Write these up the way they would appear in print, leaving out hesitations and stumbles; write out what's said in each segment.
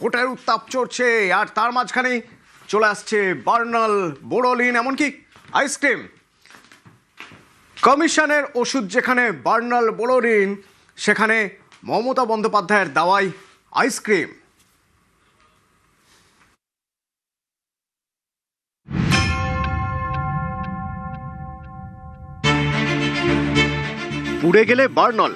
ভোটের উত্তাপ চড়ছে, আর তার মাঝখানে চলে আসছে বার্নাল, বোরোলিন, এমনকি আইসক্রিম। কমিশনের ওষুধ যেখানে বার্নাল, বোরোলিন, সেখানে মমতা বন্দ্যোপাধ্যায়ের দাওয়াই আইসক্রিম। পুড়ে গেলে বার্নাল,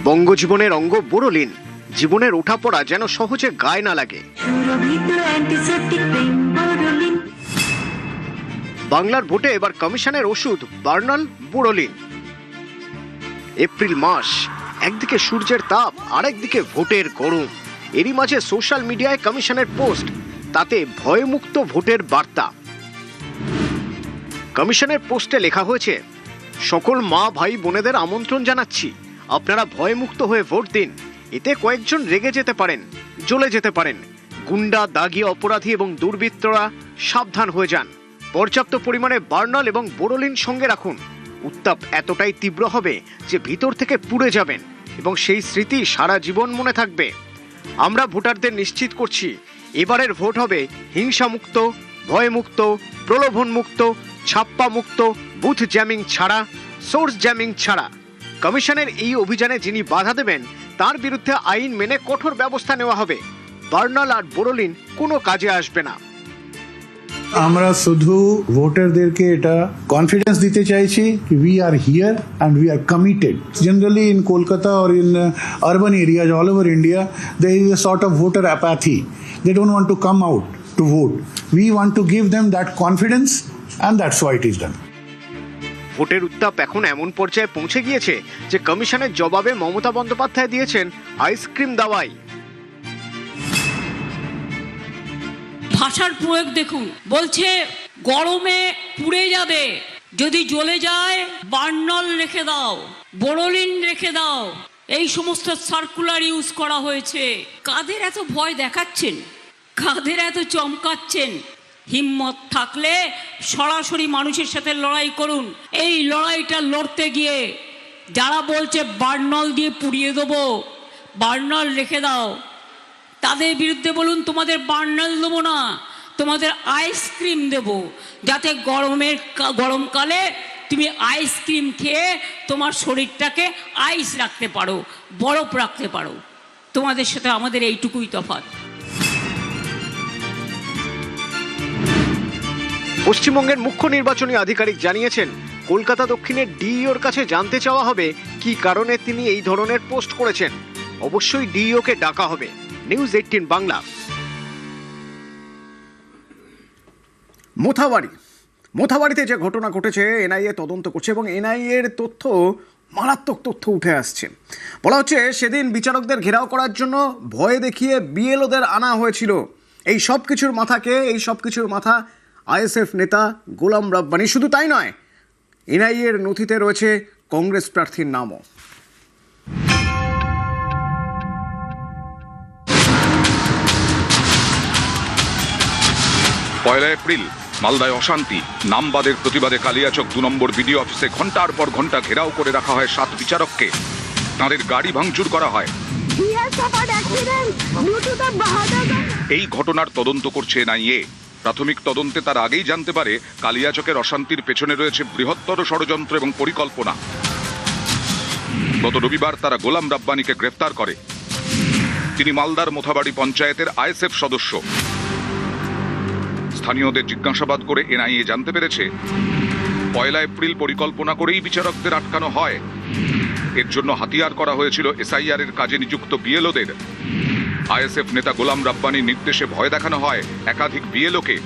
বঙ্গজীবনের অঙ্গ বোরোলিন, জীবনের ওঠাপড়া যেন সহজে গায়ে না লাগে। বাংলার ভোটে এবার কমিশনের ওষুধ বার্নাল, বোরোলিন। এপ্রিল মাস, একদিকে সূর্যের তাপ, আরেকদিকে ভোটের গরম। এরই মাঝে সোশ্যাল মিডিয়ায় কমিশনের পোস্ট, তাতে ভয়মুক্ত ভোটের বার্তা। কমিশনের পোস্টে লেখা হয়েছে, সকল মা ভাই বোনেদের আমন্ত্রণ জানাচ্ছি, আপনারা ভয়মুক্ত হয়ে ভোট দিন। এতে কয়েকজন রেগে যেতে পারেন, জ্বলে যেতে পারেন। গুন্ডা, দাগি, অপরাধী এবং দুর্বৃত্তরা সাবধান হয়ে যান। পর্যাপ্ত পরিমাণে বার্নাল এবং বোরোলিন সঙ্গে রাখুন। উত্তাপ এতটাই তীব্র হবে যে ভিতর থেকে পুড়ে যাবেন এবং সেই স্মৃতি সারা জীবন মনে থাকবে। আমরা ভোটারদের নিশ্চিত করছি, এবারের ভোট হবে হিংসামুক্ত, ভয়মুক্ত, প্রলোভনমুক্ত, ছাপ্পা মুক্ত, বুথ জ্যামিং ছাড়া, সোর্স জ্যামিং ছাড়া। কমিশনের এই অভিযানে যিনি বাধা দেবেন তার বিরুদ্ধে আইন মেনে কঠোর ব্যবস্থা নেওয়া হবে। বার্নাল আর বোরোলিন কোনো কাজে আসবে না। আমরা শুধু ভোটারদেরকে এটা কনফিডেন্স দিতে চাইছি, we are here and we are committed. Generally in Kolkata or in urban areas all over India, there is a sort of voter apathy. They don't want to come out to vote. We want to give them that confidence and that's why it is done. ভোটের উত্তাপ এখন এমন পর্যায়ে পৌঁছে গিয়েছে যে কমিশনের জবাবে মমতা বন্দ্যোপাধ্যায় দিয়েছেন আইসক্রিম দাওয়াই। ভাষার প্রয়োগ দেখুন, বলছে গরমে পুড়ে যাবে, যদি জ্বলে যায় বার্নাল রেখে দাও, বোরোলিন রেখে দাও। এই সমস্ত সার্কুলার ইউজ করা হয়েছে। কাদের এত ভয় দেখাচ্ছেন, কাদের এত চমকাচ্ছেন? হিম্মত থাকলে সরাসরি মানুষের সাথে লড়াই করুন। এই লড়াইটা লড়তে গিয়ে যারা বলছে বার্নাল দিয়ে পুড়িয়ে দেবো, বার্নাল রেখে দাও, তাদের বিরুদ্ধে বলুন, তোমাদের বার্নাল দেবো না, তোমাদের আইসক্রিম দেবো, যাতে গরমকালে তুমি আইসক্রিম খেয়ে তোমার শরীরটাকে আইস রাখতে পারো, বরফ রাখতে পারো। তোমাদের সাথে আমাদের এইটুকুই তফাৎ। পশ্চিমবঙ্গের মুখ্য নির্বাচনী আধিকারিক জানিয়েছেন, কলকাতা দক্ষিণের ডিইওর কাছে জানতে চাওয়া হবে কি কারণে তিনি এই ধরনের পোস্ট করেছেন। অবশ্যই ডিইওকে ডাকা হবে। নিউজ 18 বাংলা। মোথাবাড়িতে যে ঘটনা ঘটেছে, এনআইএ তদন্ত করছে এবং এনআইএর তথ্য, মারাত্মক তথ্য উঠে আসছে। বলা হচ্ছে সেদিন বিচারকদের ঘেরাও করার জন্য ভয় দেখিয়ে বিএলওদের আনা হয়েছিল। এই সব কিছুর মাথা আইএসএফ নেতা গোলাম রাব্বানি। শুধু তাই নয়, এনআইএর নথিতে রয়েছে কংগ্রেস প্রার্থীর নামও। পয়লা এপ্রিল মালদায় অশান্তি, নামবাদের প্রতিবাদে কালিয়াচক 2 নম্বর বিডিও অফিসে ঘন্টার পর ঘন্টা ঘেরাও করে রাখা হয় 7 বিচারককে। তাঁদের গাড়ি ভাঙচুর করা হয়। এই ঘটনার তদন্ত করছে এনআইএ। প্রাথমিক তদন্তে তার আগেই জানতে পারে কালিয়াচকের অশান্তির পেছনে রয়েছে বৃহত্তর ষড়যন্ত্র এবং পরিকল্পনা। গত রবিবার তারা গোলাম রাব্বানিকে গ্রেফতার করে। তিনি মালদার মোথাবাড়ি পঞ্চায়েতের আইএসএফ সদস্য। স্থানীয়দের জিজ্ঞাসাবাদ করে এনআইএ জানতে পেরেছে, পয়লা এপ্রিল পরিকল্পনা করেই বিচারকদের আটকানো হয়। এর জন্য হাতিয়ার করা হয়েছিল এসআইআর এর কাজে নিযুক্ত বিএলওদের। আইএসএফ নেতা গোলাম রাব্বানির নির্দেশে ভয় দেখানো হয় একাধিক বিএলওকে।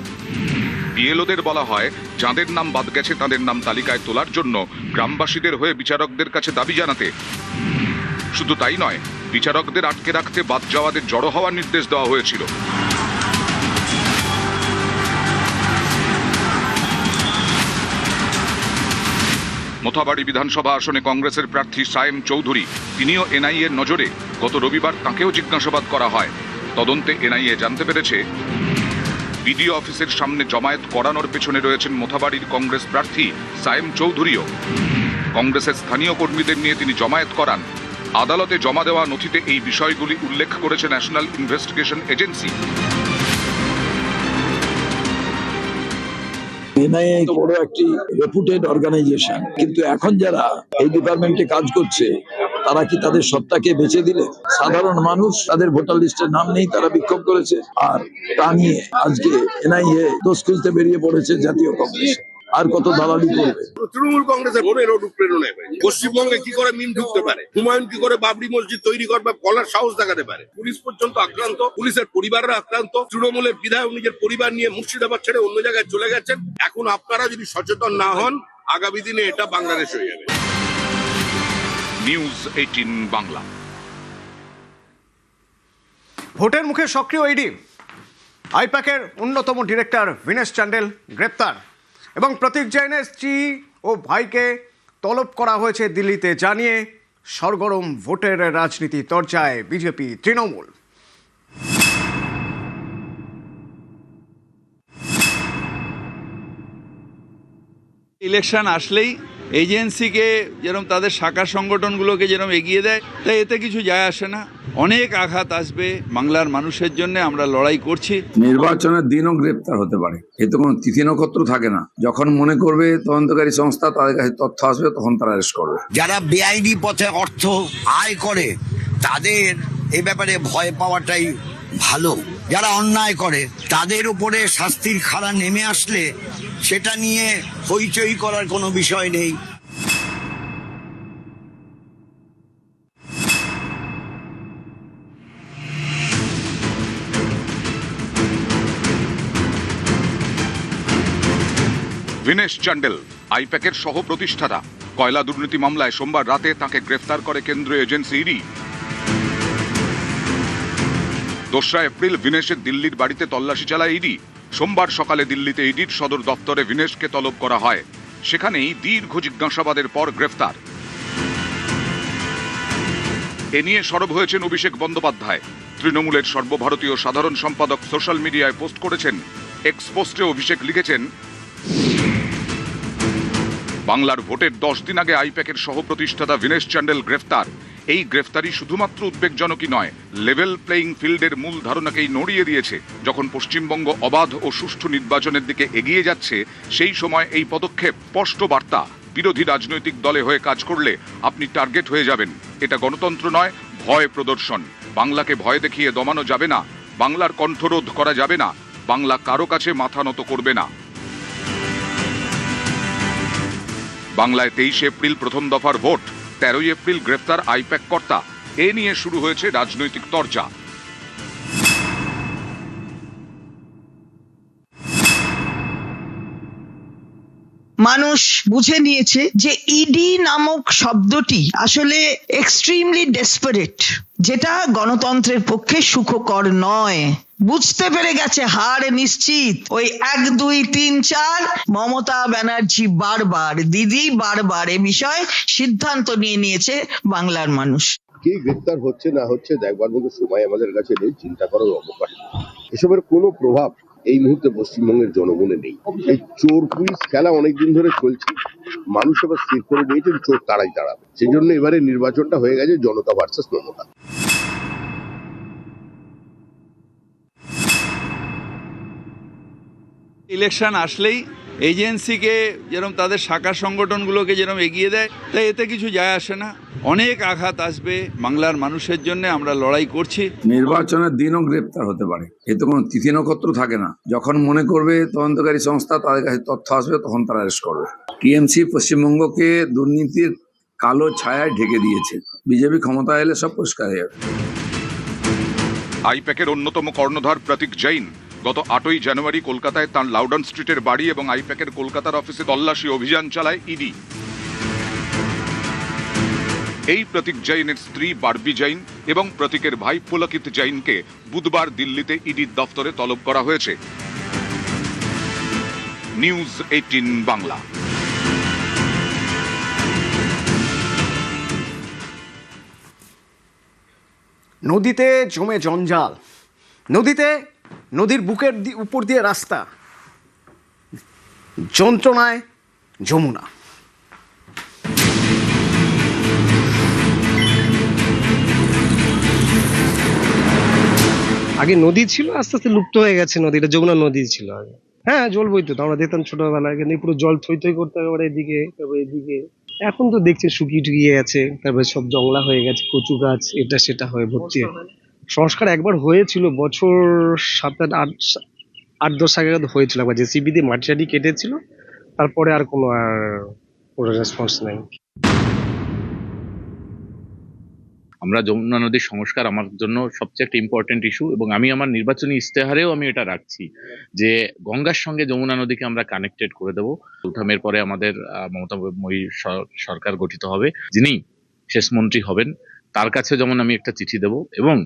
বিএলওদের বলা হয়, যাদের নাম বাদ গেছে তাদের নাম তালিকায় তোলার জন্য গ্রামবাসীদের হয়ে বিচারকদের কাছে দাবি জানাতে। শুধু তাই নয়, বিচারকদের আটকে রাখতে বাদ যাওয়াদের জড়ো হওয়ার নির্দেশ দেওয়া হয়েছিল। মোথাবাড়ি বিধানসভা আসনে কংগ্রেসের প্রার্থী সায়েম চৌধুরী, তিনিও এনআইএর নজরে। গত রবিবার তাঁকেও জিজ্ঞাসাবাদ করা হয়। তদন্তে এনআইএ জানতে পেরেছে, বিডিও অফিসের সামনে জমায়েত করানোর পেছনে রয়েছেন মোথাবাড়ির কংগ্রেস প্রার্থী সায়েম চৌধুরীও। কংগ্রেসের স্থানীয় কর্মীদের নিয়ে তিনি জমায়েত করান। আদালতে জমা দেওয়া নথিতে এই বিষয়গুলি উল্লেখ করেছে ন্যাশনাল ইনভেস্টিগেশন এজেন্সি। এনআইএ তো বড় একটি রেপুটেড অর্গানাইজেশন, কিন্তু এখন যারা এই ডিপার্টমেন্টে কাজ করছে তারা কি তাদের সত্তাকে বেচে দিলে? সাধারণ মানুষ, তাদের ভোটার লিস্টের নাম নেই, তারা বিক্ষোভ করেছে, আর তা নিয়ে আজকে এনআইএ দোষ খুঁজতে বেরিয়ে পড়েছে জাতীয় কংগ্রেস। আর কত দালালি করবে? তৃণমূল কংগ্রেসের ভোটের অনুপ্রেরণায় হয়েছে। পশ্চিমবঙ্গে কি করে মিল ঢুকতে পারে, হুমায়ুন কি করে বাবরি মসজিদ তৈরি করবে বলার সাহস দেখাতে পারে। পুলিশ পর্যন্ত আক্রান্ত, পুলিশের পরিবাররা আক্রান্ত। তৃণমূলের বিধায়ক নিজের পরিবার নিয়ে মুর্শিদাবাদ ছেড়ে অন্য জায়গায় চলে গেছেন। এখন আপনারা যদি সচেতন না হন, আগামী দিনে এটা বাংলাদেশ হয়ে যাবে। নিউজ 18 বাংলা। ভোটের মুখে সক্রিয় ইডি, আইপ্যাকের অন্যতম ডিরেক্টর ভিনেশ চান্ডেল গ্রেপ্তার এবং প্রতীক জৈনের স্ত্রী ও ভাইকে তলব করা হয়েছে দিল্লিতে, জানিয়ে সরগরম ভোটের রাজনীতি চর্চায় বিজেপি তৃণমূল। ইলেকশন আসলেই এজেন্সিকে যেরকম তাদের শাখা সংগঠনগুলোকে যেরকম এগিয়ে দেয়, তাই এতে কিছু যায় আসে না। অনেক আঘাত আসবে বাংলার মানুষের জন্য, আমরা লড়াই করছি। নির্বাচনের দিনও গ্রেপ্তার হতে পারে, এতে কোনো তিথি নক্ষত্র থাকে না। যখন মনে করবে তদন্তকারী সংস্থা তাদের কাছে তথ্য আসবে, তখন তারা অ্যারেস্ট করবে। যারা বেআইনি পথে অর্থ আয় করে তাদের এ ব্যাপারে ভয় পাওয়াটাই ভালো। যারা অন্যায় করে তাদের উপরে শাস্তির খাড়া নেমে আসলে সেটা নিয়ে হইচই করার কোনো বিষয় নেই। ভিনেশ চান্ডেল আইপ্যাকের সহ প্রতিষ্ঠাতা। কয়লা দুর্নীতি মামলায় সোমবার রাতে তাকে গ্রেফতার করে কেন্দ্রীয় এজেন্সি ইডি। 2রা এপ্রিল ভিনেশের দিল্লির বাড়িতে তল্লাশি চালায় ইডি। সোমবার সকালে দিল্লিতে ইডির সদর দপ্তরে ভিনেশকে তলব করা হয়। সেখানেই দীর্ঘ জিজ্ঞাসাবাদের পর গ্রেফতার। এ নিয়ে সরব হয়েছেন অভিষেক বন্দ্যোপাধ্যায়। তৃণমূলের সর্বভারতীয় সাধারণ সম্পাদক সোশ্যাল মিডিয়ায় পোস্ট করেছেন। এক্স পোস্টে অভিষেক লিখেছেন, বাংলার ভোটের 10 দিন আগে আইপ্যাকের সহ প্রতিষ্ঠাতা ভিনেশ চান্ডেল গ্রেফতার। এই গ্রেফতারি শুধুমাত্র উদ্বেগজনকই নয়, লেভেল প্লেইং ফিল্ডের মূল ধারণাকেই নড়িয়ে দিয়েছে। যখন পশ্চিমবঙ্গ অবাধ ও সুষ্ঠু নির্বাচনের দিকে এগিয়ে যাচ্ছে, সেই সময় এই পদক্ষেপ স্পষ্ট বার্তা, বিরোধী রাজনৈতিক দলে হয়ে কাজ করলে আপনি টার্গেট হয়ে যাবেন। এটা গণতন্ত্র নয়, ভয় প্রদর্শন। বাংলাকে ভয় দেখিয়ে দমানো যাবে না, বাংলার কণ্ঠরোধ করা যাবে না, বাংলা কারো কাছে মাথা নত করবে না। বাংলায় 23 এপ্রিল প্রথম দফার ভোট, 13 এপ্রিল গ্রেফতার আইপ্যাক কর্তা। এ নিয়ে শুরু হয়েছে রাজনৈতিক তরজা। মানুষ বুঝে নিয়েছে যে ইডি নামক শব্দটি আসলে এক্সট্রিমলি ডেসপারেট, যেটা গণতন্ত্রের পক্ষে সুখকর নয়। বুঝতে পেরে গেছে হার নিশ্চিত। ওই 1, 2, 3, 4 মমতা ব্যানার্জি বারবার, দিদি বারবার এ বিষয়ে সিদ্ধান্ত নিয়ে নিয়েছে বাংলার মানুষ। কে গ্রেপ্তার হচ্ছে না হচ্ছে দেখবার মতো সময় আমাদের কাছে নেই, চিন্তা করার অবকাশ নেই। এসবের কোনো প্রভাব এই মুহূর্তে পশ্চিমবঙ্গের জনগণে নেই। এই চোর পুলিশ খেলা অনেকদিন ধরে চলছে, মানুষ এবার স্থির করে নিয়েছেন চোর তারাই তাড়াবে। সেই জন্য এবারে নির্বাচনটা হয়ে গেছে জনতা ভার্সেস মমতা। ইলেকশন আসলেই এজেন্সিকে যেরকম তাদের শাখা সংগঠনগুলোকে যেরকম এগিয়ে দেয়, তাই এতে কিছু যায় আসে না। অনেক আঘাত আসবে বাংলার মানুষের জন্য, আমরা লড়াই করছি। নির্বাচনের দিনও গ্রেপ্তার হতে পারে, এতে কোনো তিথি নক্ষত্র থাকে না। যখন মনে করবে তদন্তকারী সংস্থা তাদের কাছে তথ্য আসবে, তখন তারা অ্যারেস্ট করবে। টিএমসি পশ্চিমবঙ্গকে দুর্নীতির কালো ছায়ায় ঢেকে দিয়েছে। বিজেপি ক্ষমতা এলে সব পরিষ্কার হয়ে যাবে। আইপ্যাকের অন্যতম কর্ণধার প্রতীক জৈন গত 8ই জানুয়ারি কলকাতায় তাঁর লাউডন স্ট্রিটের বাড়ি এবং আইপ্যাকের কলকাতার অফিসে তল্লাশি অভিযান চালায় ইডি। এই প্রতীক জৈনের স্ত্রী বারবি জৈন এবং প্রতীকের ভাই পুলকিত জৈনকে বুধবার দিল্লিতে ইডির দফতরে তলব করা হয়েছে। নিউজ 18 বাংলা। নদীতে জমে জঞ্জাল, নদীর বুকের উপর দিয়ে রাস্তা, যন্ত্রণায় যমুনা। আগে নদী ছিল, আস্তে আস্তে লুপ্ত হয়ে গেছে নদীটা, যমুনা নদী ছিল আগে। হ্যাঁ, জল বইতো, আমরা দেখতাম ছোটবেলায়, কিন্তু পুরো জল থই থই করতে হবে এদিকে, তারপরে এদিকে। এখন তো দেখছি শুকিয়ে টুকিয়ে গেছে, তারপরে সব জংলা হয়ে গেছে, কচু গাছ এটা সেটা হয়ে ভর্তি। সংস্কার একবার হয়েছিল বছর 7-8-10 আগে হয়েছিল, একবার জেসিবি দিয়ে মাটি টাটি কেটেছিল, তারপরে আর কোনো রেসপন্স নাই। আমরা যমুনা নদীর সংস্কার আমার জন্য সবচেয়ে একটা ইম্পর্টেন্ট ইস্যু, এবং আমি আমার নির্বাচনী ইশতেহারেও আমি এটা রাখছি যে গঙ্গার সঙ্গে যমুনা নদীকে আমরা কানেক্টেড করে দেবো। উঠামের পরে আমাদের মমতাময়ী সরকার গঠিত হবে, যিনি শেষ মন্ত্রী হবেন তার কাছে যেমন আমি একটা চিঠি দেব, এবং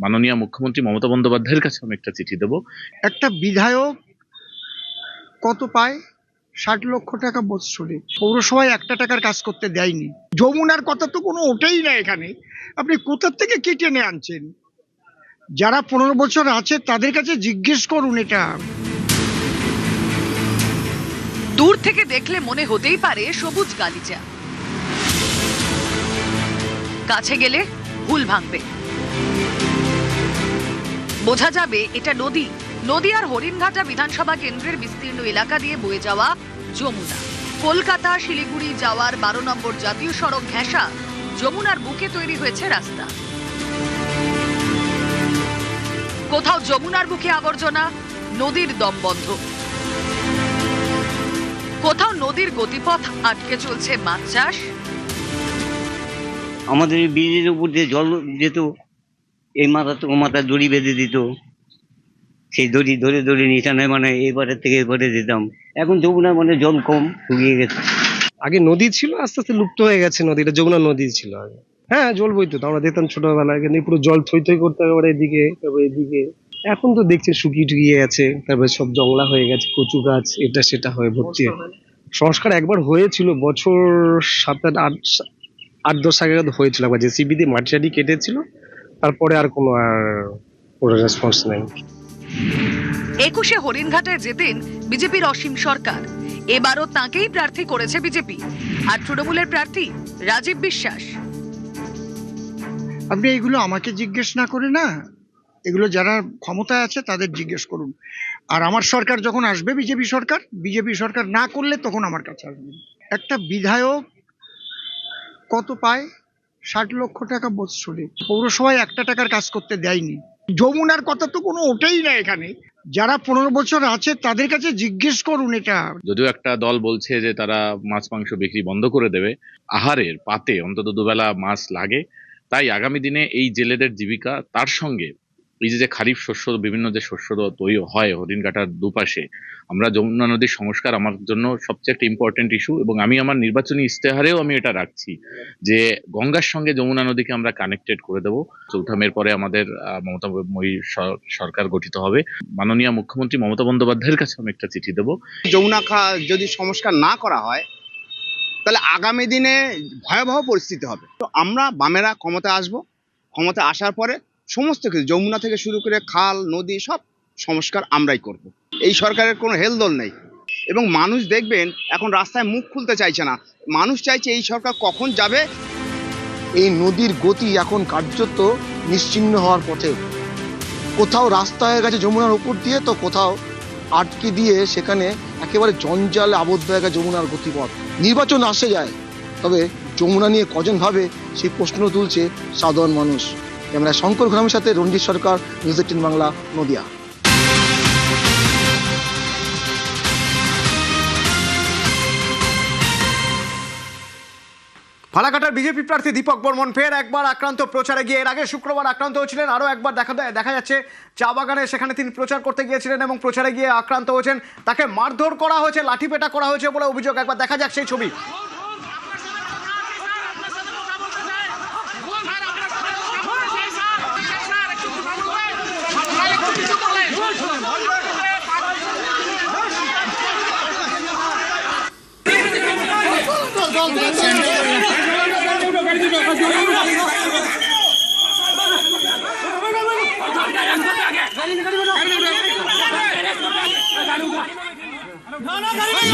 মাননীয় মুখ্যমন্ত্রী মমতা বন্দ্যোপাধ্যায়ের কাছে আমি একটা চিঠি দেব। একটা বিধায়ক কত পায়? 60 লক্ষ টাকা বৎসরে। পৌরসভায় 1 টাকার কাজ করতে দেয়নি। যমুনার কথা তো কোনো ওঠেই না এখানে। আপনি কোথা থেকে কে টেনে আনছেন? যারা 15 বছর আছে তাদের কাছে জিজ্ঞেস করুন এটা। দূর থেকে দেখলে মনে হতেই পারে সবুজ গালিচা, কাছে গেলে ভুল ভাঙবে, বোঝা যাবে এটা নদী। নদীয়ার হরিণঘাটা বিধানসভা কেন্দ্রের বিস্তীর্ণ এলাকা দিয়ে বয়ে যাওয়া যমুনা। কলকাতা শিলিগুড়ি যাওয়ার 12 নম্বর জাতীয় সড়ক ঘেঁষা যমুনার বুকে তৈরি হয়েছে রাস্তা। কোথাও যমুনার বুকে আবর্জনা, নদীর দম বন্ধ। কোথাও নদীর গতিপথ আটকে চলছে মাছ চাষ। আমাদের ব্রিজের উপর দিয়ে জল যেত, এই মাথা তো মাথা দড়ি বেঁধে দিত, সেই দড়ি ধরে ধরে নিটানে মানে এবারের থেকে এবারে যেতাম। এখন যমুনা মানে জল কম, শুকিয়ে গেছে। আগে নদী ছিল, আস্তে আস্তে লুপ্ত হয়ে গেছে নদীটা, যমুনা নদী ছিল আগে। হ্যাঁ, জল বইতো, আমরা দেখতাম ছোটবেলায়, কিন্তু পুরো জল থই থই করতে হবে এদিকে, তারপরে এদিকে। এখন তো দেখছি শুকিয়ে টুকিয়ে গেছে, তারপরে সব জংলা হয়ে গেছে, কচু গাছ এটা সেটা হয়ে ভর্তি। সংস্কার একবার হয়েছিল বছর 7-8-10 আগে হয়েছিল, একবার জেসিবি দিয়ে মাটি টাটি কেটেছিল, তারপরে আর কোনো রেসপন্স নাই। 21শে হরিণঘাটায় যেতেন বিজেপির অসীম সরকার, এবারও তাঁকেই প্রার্থী করেছে বিজেপি। আর তৃণমূলের প্রার্থী রাজীব বিশ্বাস। আপনি এগুলো আমাকে জিজ্ঞেস না করে না, এগুলো যারা ক্ষমতায় আছে তাদের জিজ্ঞেস করুন। আর আমার সরকার যখন আসবে, বিজেপি সরকার না করলে তখন আমার কাছে আসবে। একটা বিধায়ক কত পায়? 60 লক্ষ টাকা বৎসরে। পৌরসভায় 1 টাকার কাজ করতে দেয়নি। যমুনার কথা তো কোনো ওঠেই না এখানে। যারা 15 বছর আছে তাদের কাছে জিজ্ঞেস করুন এটা। যদিও একটা দল বলছে যে তারা মাছ মাংস বিক্রি বন্ধ করে দেবে, আহারের পাতে অন্তত দুবেলা মাছ লাগে, তাই আগামী দিনে এই জেলেদের জীবিকা, তার সঙ্গে এই যে খারিফ শস্য, বিভিন্ন যে শস্য তৈরি হয় হরিণঘাটার দুপাশে, আমরা যমুনা নদীর সংস্কার আমার জন্য সবচেয়ে একটা ইম্পর্টেন্ট ইস্যু, এবং আমি আমার নির্বাচনী ইশতেহারেও আমি এটা রাখছি যে গঙ্গার সঙ্গে যমুনা নদীকে আমরা কানেক্টেড করে দেবো। উঠামের পরে আমাদের মমতাময়ী সরকার গঠিত হবে, মাননীয় মুখ্যমন্ত্রী মমতা বন্দ্যোপাধ্যায়ের কাছে আমি একটা চিঠি দেবো। যমুনা যদি সংস্কার না করা হয় তাহলে আগামী দিনে ভয়াবহ পরিস্থিতি হবে। তো আমরা বামেরা ক্ষমতায় আসবো, ক্ষমতায় আসার পরে সমস্ত কিছু যমুনা থেকে শুরু করে খাল নদী সব সংস্কার আমরাই করব। এই সরকারের কোনো হেলদোল নেই, এবং মানুষ দেখবেন এখন রাস্তায় মুখ খুলতে চাইছে না। মানুষ চাইছে এই সরকার কখন যাবে। এই নদীর গতি এখন কার্যত নিশ্চিহ্ন হওয়ার পথে। কোথাও রাস্তা হয়ে গেছে যমুনার উপর দিয়ে, তো কোথাও আটকে দিয়ে সেখানে একেবারে জঞ্জালে আবদ্ধ হয়ে গেছে যমুনার গতিপথ। নির্বাচন আসে যায়, তবে যমুনা নিয়ে কজন ভাবে সেই প্রশ্ন তুলছে সাধারণ মানুষ। ক্যামেরায় শঙ্কর ঘোরামের সাথে রঞ্জিত সরকার, নিউজ 18 বাংলা, নদিয়া। ফালাকাটার বিজেপি প্রার্থী দীপক বর্মন ফের একবার আক্রান্ত প্রচারে গিয়ে। এর আগে শুক্রবার আক্রান্ত হয়েছিলেন, আরও একবার দেখা যাচ্ছে চা বাগানে, সেখানে তিনি প্রচার করতে গিয়েছিলেন এবং প্রচারে গিয়ে আক্রান্ত হয়েছেন। তাকে মারধর করা হয়েছে, লাঠিপেটা করা হয়েছে বলে অভিযোগ। একবার দেখা যাক সেই ছবি।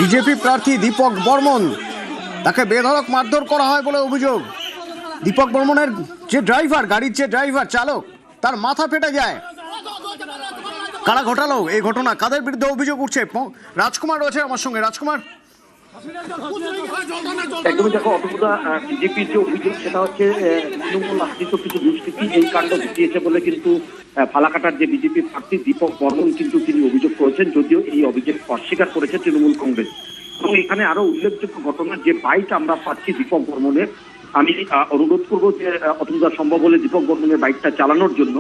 বিজেপি প্রার্থী দীপক বর্মন, তাকে বেধড়ক মারধর করা হয় বলে অভিযোগ। দীপক বর্মনের যে ড্রাইভার, গাড়ির যে ড্রাইভার চালক, তার মাথা ফেটে যায়। কারা ঘটালো এই ঘটনা, কাদের বিরুদ্ধে অভিযোগ উঠছে? রাজকুমার রয়েছে আমার সঙ্গে। রাজকুমার, একদমই দেখো অতটা বিজেপির যে অভিযোগ সেটা হচ্ছে তৃণমূল আশ্রিত কিছু দুষ্কৃতী এই কাণ্ড ঘটিয়েছে বলে কিন্তু ফালাকাটার যে বিজেপি প্রার্থী দীপক বর্মন কিন্তু তিনি অভিযোগ করেছেন, যদিও এই অভিযোগ অস্বীকার করেছে তৃণমূল কংগ্রেস। এবং এখানে আরো উল্লেখযোগ্য ঘটনা, যে বাইক আমরা পাচ্ছি দীপক বর্মনের, আমি অনুরোধ করবো যে অতটা সম্ভব হলে দীপক বর্মনের বাইকটা চালানোর জন্য।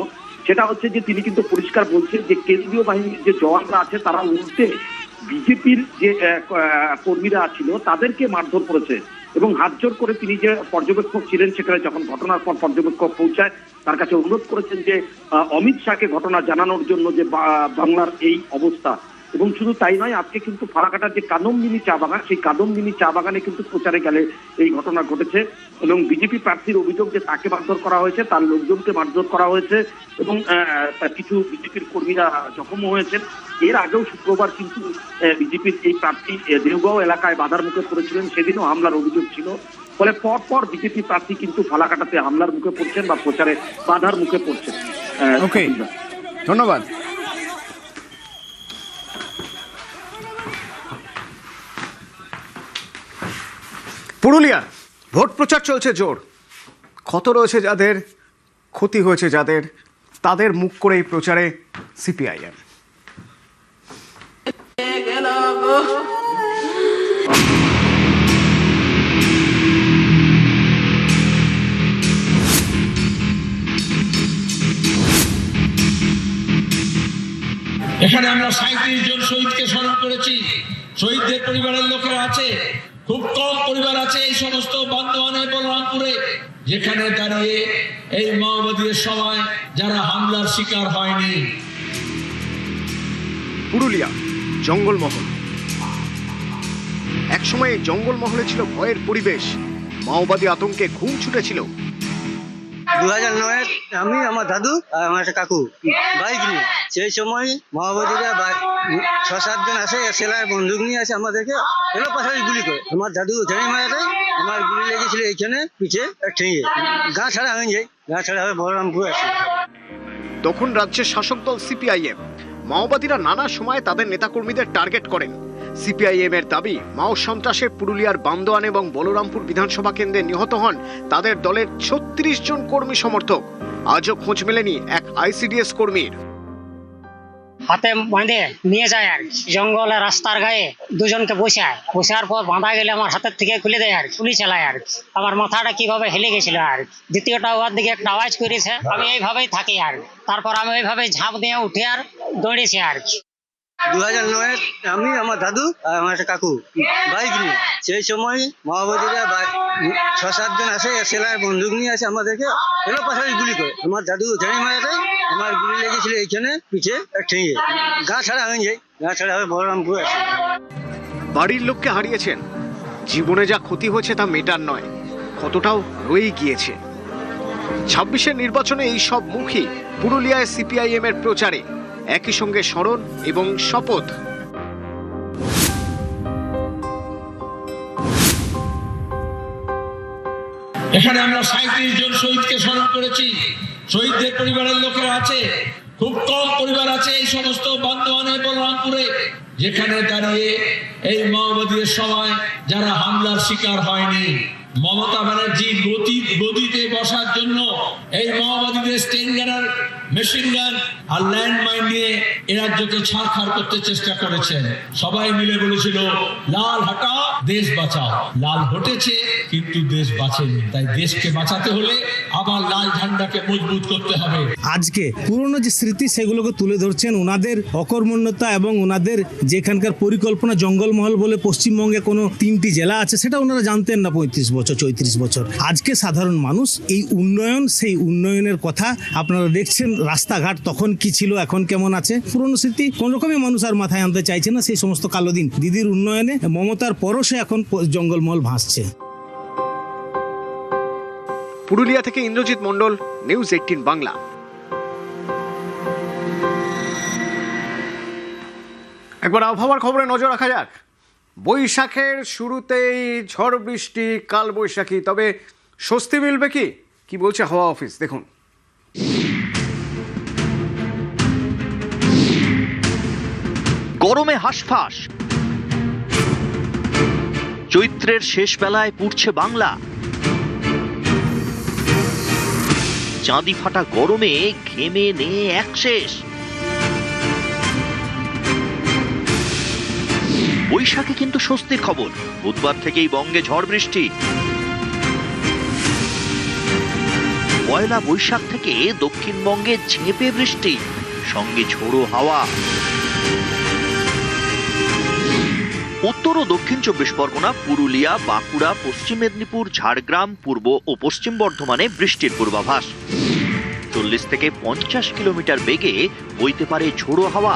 সেটা হচ্ছে যে তিনি কিন্তু পরিষ্কার বলছেন যে কেন্দ্রীয় বাহিনীর যে জওয়ানরা আছে তারা উল্টে বিজেপির যে কর্মীরা ছিল তাদেরকে মারধর করেছে এবং হাতজোড় করে তিনি যে পর্যবেক্ষক ছিলেন সেখানে যখন ঘটনার পর পর্যবেক্ষক পৌঁছায় তার কাছে অনুরোধ করেছেন যে অমিত শাহকে ঘটনা জানানোর জন্য যে বাংলার এই অবস্থা। এবং শুধু তাই নয়, আজকে কিন্তু ফালাকাটার যে কাদম্বিনী চা বাগান, সেই কাদম্বিনী চা বাগানে কিন্তু প্রচারে গেলে এই ঘটনা ঘটেছে এবং বিজেপি প্রার্থীর অভিযোগ যে তাকে মারধর করা হয়েছে, তার লোকজনকে মারধর করা হয়েছে এবং কিছু বিজেপির কর্মীরা জখম হয়েছেন। এর আগেও শুক্রবার কিন্তু বিজেপির এই প্রার্থী দেওগাঁও এলাকায় বাধার মুখে পড়েছিলেন, সেদিনও হামলার অভিযোগ ছিল। ফলে পরপর বিজেপি প্রার্থী কিন্তু ফালাকাটাতে হামলার মুখে পড়ছেন বা প্রচারে বাধার মুখে পড়ছেন। ওকে, ধন্যবাদ। পুরুলিয়া ভোট প্রচার চলছে জোর। ক্ষত রয়েছে যাদের, ক্ষতি হয়েছে যাদের, তাদের মুখ করে এই প্রচারে সিপিআইএম। এখানে আমরা 37 জন শহীদকে স্মরণ করেছি। শহীদদের পরিবারের লোকেরা আছে, খুব কম পরিবার আছে এই সমস্ত বান্দোয়ানে বলরামপুরে, যেখানে দাঁড়িয়ে এই মাওবাদীর সময় যারা হামলার শিকার হয়নি। পুরুলিয়া জঙ্গলমহল, একসময় এই জঙ্গলমহলে ছিল ভয়ের পরিবেশ, মাওবাদী আতঙ্কে ঘুম ছুটেছিল। 2009 আমি, আমার দাদু আর আমার একটা কাকু বাইক নিয়ে, সেই সময় মাওবাদীরা 6-7 জন আসে, সেলার বন্দুক নিয়ে আসে, আমাদেরকে এলো পাশাপাশি গুলি করে। আমার দাদু ওখানে মারা যায়, আমার গুলি লেগেছিল এইখানে পিঠে ঠেঙে, গা ছাড়া হয়ে যায়, গা ছাড়া হয়ে বলরামপুর আসে। তখন রাজ্যের শাসক দল সিপিআইএম। মাওবাদীরা নানা সময় তাদের নেতাকর্মীদের টার্গেট করেন। সিপিআইএম এর দাবি, মাও সন্ত্রাসে পুরুলিয়ার বান্দোয়ান এবং বলরামপুর বিধানসভা কেন্দ্রে নিহত হন তাদের দলের 36 জন কর্মী সমর্থক। আজও খোঁজ মেলেনি এক আইসিডিএস কর্মীর। হাতে বাঁধে নিয়ে যায় আর জঙ্গলে রাস্তার গায়ে দুজনকে বসার পর বাঁধা গেলে আমার হাতের থেকে খুলে দেয় আর গুলি চালায় আর আমার মাথাটা কিভাবে হেলে গেছিল আর দ্বিতীয়টা ওর দিকে একটা আওয়াজ করেছে, আমি এইভাবেই থাকি আর তারপর আমি ওইভাবে ঝাঁপ দিয়ে উঠে আর দৌড়েছি আর 2009 আমি, আমার দাদু আর আমার একটা কাকু বাইক নিয়ে, সেই সময় মাওবাদীরা 6-7 জন আসে, সেলার বন্দুক নিয়ে আসে, আমাদেরকে এলো পাশাপাশি গুলি করে। আমার দাদু ওখানে মারা যায়, আমার গুলি লেগেছিল এইখানে পিঠে ঠেঙে, গা ছাড়া হয়ে যায়, গা ছাড়া হয়ে বলরামপুর আসে। বাড়ির লোককে হারিয়েছেন, জীবনে যা ক্ষতি হয়েছে তা মেটার নয়, কতটাও রয়ে গিয়েছে। 26-এর নির্বাচনে এই সব মুখী পুরুলিয়ায় সিপিআইএম এর প্রচারে, একই সঙ্গে স্মরণ এবং শপথ। এখানে আমরা 37 জন শহীদকে স্মরণ করেছি। শহীদদের পরিবারের লোকেরা আছে, খুব কম পরিবার আছে এই সমস্ত বান্দোয়ানে বলরামপুরে, যেখানে দাঁড়িয়ে এই মাওবাদীর সময় যারা হামলার শিকার হয়নি। মমতা ব্যানার্জি গদিতে বসার জন্য এই মাওবাদীদের স্টেনগানার, মেশিন গান আর ল্যান্ড মাইন নিয়ে এ রাজ্যকে ছাড়খাড় করতে চেষ্টা করেছেন। সবাই মিলে বলেছিল লাল হটা দেশ বাঁচাও। লাল হটেছে কিন্তু দেশ বাঁচেনি, তাই দেশকে বাঁচাতে হলে আবার লাল ঝান্ডাকে মজবুত করতে হবে। আজকে পুরনো যে স্মৃতি সেগুলোকে তুলে ধরছেন, ওনাদের অকর্মণ্যতা এবং ওনাদের যেখানকার পরিকল্পনা। জঙ্গলমহল বলে পশ্চিমবঙ্গে কোনো 3টি জেলা আছে, সেটা ওনারা জানতেন না 35 বছর 34 বছর। আজকে সাধারণ মানুষ এই উন্নয়ন, সেই উন্নয়নের কথা আপনারা দেখছেন। রাস্তাঘাট তখন কি ছিল, এখন কেমন আছে, পুরনো স্মৃতি কোন রকমই মানুষ আর মাথায় আনতে চাইছে না। সেই সমস্ত কালো দিন, দিদির উন্নয়নে মমতার পরশে এখন জঙ্গলমহল ভাসছে। পুরুলিয়া থেকে ইন্দ্রজিৎ মণ্ডল, নিউজ 18 বাংলা। একবার আবহাওয়ার খবরে নজর রাখা যাক। বৈশাখের শুরুতেই ঝড় বৃষ্টি, কাল বৈশাখী, তবে স্বস্তি মিলবে কি বলছে হাওয়া অফিস, দেখুন। গরমে হাঁসফাঁস, চৈত্রের শেষ বেলায় পুড়ছে বাংলা, চাঁদি ফাটা গরমে ঘেমে নিয়ে একশেষ। বৈশাখে কিন্তু স্বস্তির খবর, বুধবার থেকেই বঙ্গে ঝড় বৃষ্টি। পয়লা বৈশাখ থেকে দক্ষিণবঙ্গে ঝেঁপে বৃষ্টি, সঙ্গে ঝোড়ো হাওয়া। উত্তর ও দক্ষিণ 24 পরগনা, পুরুলিয়া, বাঁকুড়া, পশ্চিম মেদিনীপুর, ঝাড়গ্রাম, পূর্ব ও পশ্চিম বর্ধমানে বৃষ্টির পূর্বাভাস। 40 থেকে 50 কিলোমিটার বেগে বইতে পারে ঝোড়ো হাওয়া।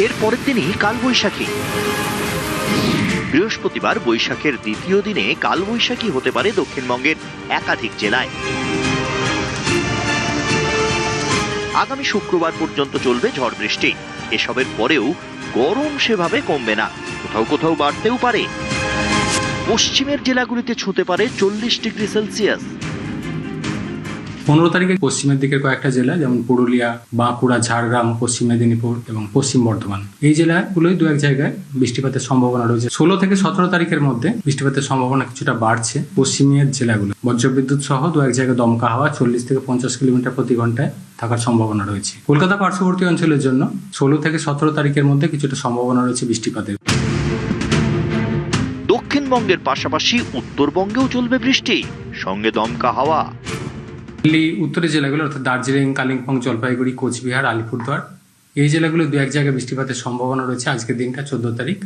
এর পরের দিনই কালবৈশাখী। বৃহস্পতিবার বৈশাখের দ্বিতীয় দিনে কালবৈশাখী হতে পারে দক্ষিণবঙ্গের একাধিক জেলায়। আগামী শুক্রবার পর্যন্ত চলবে ঝড় বৃষ্টি। এসবের পরেও গরম সেভাবে কমবে না, কোথাও কোথাও বাড়তেও পারে। পশ্চিমের জেলাগুলিতে ছুঁতে পারে 40 ডিগ্রি সেলসিয়াস। 15 তারিখে পশ্চিমের দিকের কয়েকটা জেলা যেমন পুরুলিয়া, বাঁকুড়া, ঝাড়গ্রাম, পশ্চিম মেদিনীপুর এবং পশ্চিম বর্ধমান, এই জেলাগুলোই দু এক জায়গায় বৃষ্টিপাতের সম্ভাবনা রয়েছে। 16 থেকে 17 তারিখের মধ্যে বৃষ্টিপাতের সম্ভাবনা কিছুটা বাড়ছে পশ্চিমের জেলাগুলো। বজ্রবিদ্যুৎ সহ দু এক জায়গায় দমকা হাওয়া 40 থেকে 50 কিলোমিটার প্রতি ঘন্টায় থাকার সম্ভাবনা রয়েছে। কলকাতা পার্শ্ববর্তী অঞ্চলের জন্য 16 থেকে 17 তারিখের মধ্যে কিছুটা সম্ভাবনা রয়েছে বৃষ্টিপাতের। দক্ষিণবঙ্গের পাশাপাশি উত্তরবঙ্গেও চলবে বৃষ্টি, সঙ্গে দমকা হাওয়া। দিল্লি উত্তরের জেলাগুলো অর্থাৎ দার্জিলিং, কালিম্পং, জলপাইগুড়ি, কোচবিহার, আলিপুরদুয়ার, এই জেলাগুলো দু এক জায়গায় বৃষ্টিপাতের সম্ভাবনা রয়েছে আজকের দিনটা 14 তারিখ।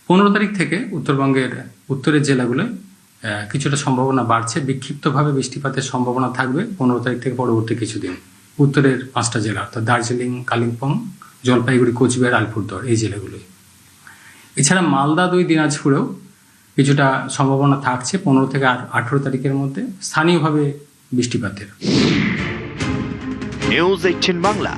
15 তারিখ থেকে উত্তরবঙ্গের উত্তরের জেলাগুলোয় কিছুটা সম্ভাবনা বাড়ছে, বিক্ষিপ্তভাবে বৃষ্টিপাতের সম্ভাবনা থাকবে 15 তারিখ থেকে পরবর্তী কিছুদিন। উত্তরের 5টা জেলা অর্থাৎ দার্জিলিং, কালিম্পং, জলপাইগুড়ি, কোচবিহার, আলিপুরদুয়ার, এই জেলাগুলোয়। এছাড়া মালদা, 2 দিনাজপুরেও কিছুটা সম্ভাবনা থাকছে 15 থেকে 18 তারিখের মধ্যে স্থানীয়ভাবে বৃষ্টিপাতের। নিউজ 18 বাংলা।